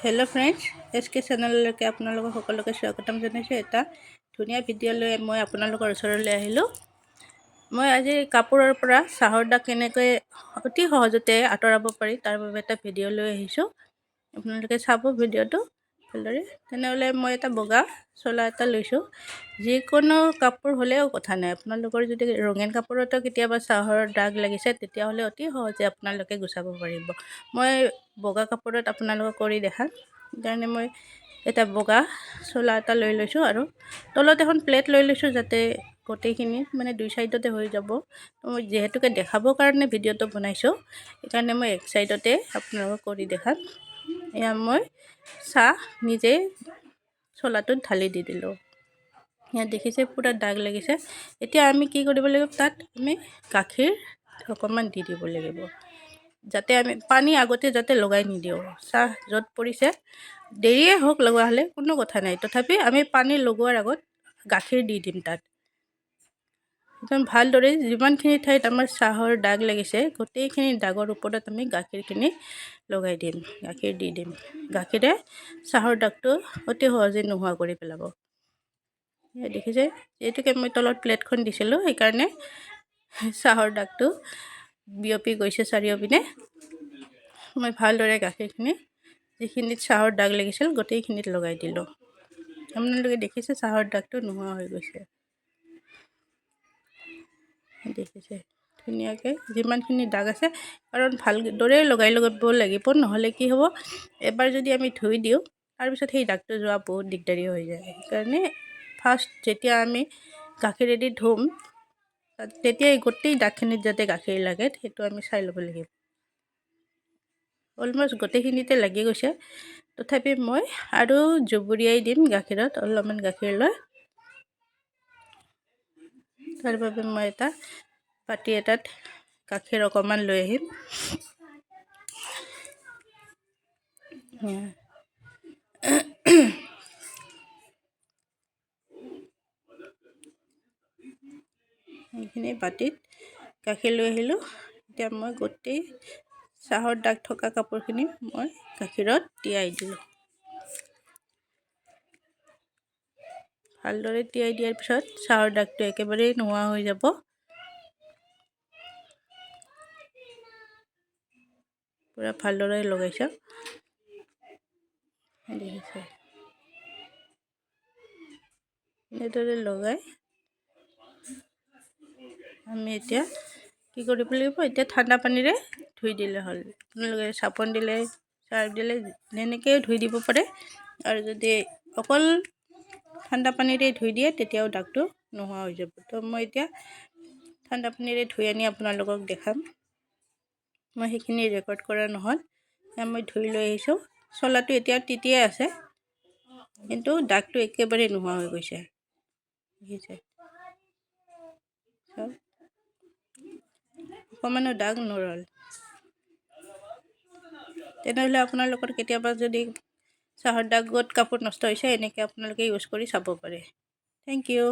Hello' friends, SK চেনেললৈকে আপোনালোকক সকলোকে স্বাগতম জনাইছোঁ। এটা ধুনীয়া ভিডিঅ' লৈ মই আপোনালোকৰ ওচৰলৈ আহিলোঁ। মই আজি কাপোৰৰ পৰা চাহৰ দাগ কেনেকৈ অতি সহজতে আঁতৰাব পাৰি তাৰ বাবে এটা ভিডিঅ' লৈ আহিছোঁ। আপোনালোকে চাব ভিডিঅ'টো ভালদৰে। তেনেহ'লে মই এটা বগা চোলা এটা লৈছোঁ। যিকোনো কাপোৰ হ'লেও কথা নাই, আপোনালোকৰ যদি ৰঙীন কাপোৰতো কেতিয়াবা চাহৰ দাগ লাগিছে তেতিয়াহ'লে অতি সহজে আপোনালোকে গুচাব পাৰিব। মই বগা কাপোৰত আপোনালোকক কৰি দেখাম। সেইকাৰণে মই এটা বগা চোলা এটা লৈ লৈছোঁ আৰু তলত এখন প্লেট লৈ লৈছোঁ যাতে গোটেইখিনি মানে দুই চাইডতে হৈ যাব। মই যিহেতুকে দেখাবৰ কাৰণে ভিডিঅ'টো বনাইছোঁ, সেইকাৰণে মই এক চাইডতে আপোনালোকক কৰি দেখাম। এয়া মই চাহ নিজেই চোলাটোত ঢালি দি দিলোঁ। ইয়াত দেখিছে পূৰা দাগ লাগিছে। এতিয়া আমি কি কৰিব লাগিব, তাত আমি গাখীৰ অকণমান দি দিব লাগিব, যাতে আমি পানী আগতে যাতে লগাই নিদিওঁ। চাহ য'ত পৰিছে দেৰিয়ে হওক লগোৱা হ'লে কোনো কথা নাই, তথাপি আমি পানী লগোৱাৰ আগত গাখীৰ দি দিম তাত। একদম ভালদৰে যিমানখিনি ঠাইত আমাৰ চাহৰ দাগ লাগিছে গোটেইখিনি দাগৰ ওপৰত আমি গাখীৰখিনি লগাই দিম, গাখীৰ দি দিম। গাখীৰে চাহৰ দাগটো অতি সহজে নোহোৱা কৰি পেলাব। দেখিছে, যিহেতুকে মই তলত প্লেটখন দিছিলোঁ সেইকাৰণে চাহৰ দাগটো বিয়পি গৈছে চাৰিওপিনে। মই ভালদৰে গাখীৰখিনি যিখিনিত চাহৰ দাগ লাগিছিল গোটেইখিনিত লগাই দিলোঁ। আপোনালোকে দেখিছে চাহৰ দাগটো নোহোৱা হৈ গৈছে। দেখিছে ধুনীয়াকৈ যিমানখিনি দাগ আছে, কাৰণ ভালদৰে লগাই ল'ব লাগিব, নহ'লে কি হ'ব, এবাৰ যদি আমি ধুই দিওঁ তাৰপিছত সেই দাগটো যোৱা বহুত দিগদাৰী হৈ যায়। সেইকাৰণে ফাৰ্ষ্ট যেতিয়া আমি গাখীৰেদি ধুম তেতিয়াই গোটেই দাগখিনিত যাতে গাখীৰ লাগে সেইটো আমি চাই ল'ব লাগিব। অলমষ্ট গোটেইখিনিতে লাগি গৈছে, তথাপি মই আৰু জুবুৰিয়াই দিম গাখীৰত, অলপমান গাখীৰ লৈ। তাৰ বাবে মই এটা বাতি এটাত গাখীৰ অকণমান লৈ আহিম। এইখিনি বাতিত গাখীৰ লৈ আহিলোঁ। এতিয়া মই গোটেই চাহৰ দাগ থকা কাপোৰখিনি মই গাখীৰত তিয়াই দিলোঁ। ভালদৰে তিয়াই দিয়াৰ পিছত চাহৰ দাগটো একেবাৰেই নোহোৱা হৈ যাব। পূৰা ভালদৰে লগাইছোঁ, দেখিছে। এনেদৰে লগাই আমি এতিয়া কি কৰিব লাগিব, এতিয়া ঠাণ্ডা পানীৰে ধুই দিলে হ'ল। আপোনালোকে চাবোন দিলে, চাৰ্ফ দিলে যেনেকৈ ধুই দিব পাৰে। আৰু যদি অকল ঠাণ্ডা পানীৰে ধুই দিয়ে তেতিয়াও দাগটো নোহোৱা হৈ যাব। তো মই এতিয়া ঠাণ্ডা পানীৰে ধুই আনি আপোনালোকক দেখাম। মই সেইখিনি ৰেকৰ্ড কৰা নহ'ল, মই ধুই লৈ আহিছোঁ। চোলাটো এতিয়া তিতিয়ে আছে, কিন্তু দাগটো একেবাৰে নোহোৱা হৈ গৈছে। দেখিছে, অকণমানো দাগ নৰল। তেনেহ'লে আপোনালোকৰ কেতিয়াবা যদি চাহৰ দাগত কাপোৰ নষ্ট হৈছে এনেকৈ আপোনালোকে ইউজ কৰি চাব পাৰে। Thank U.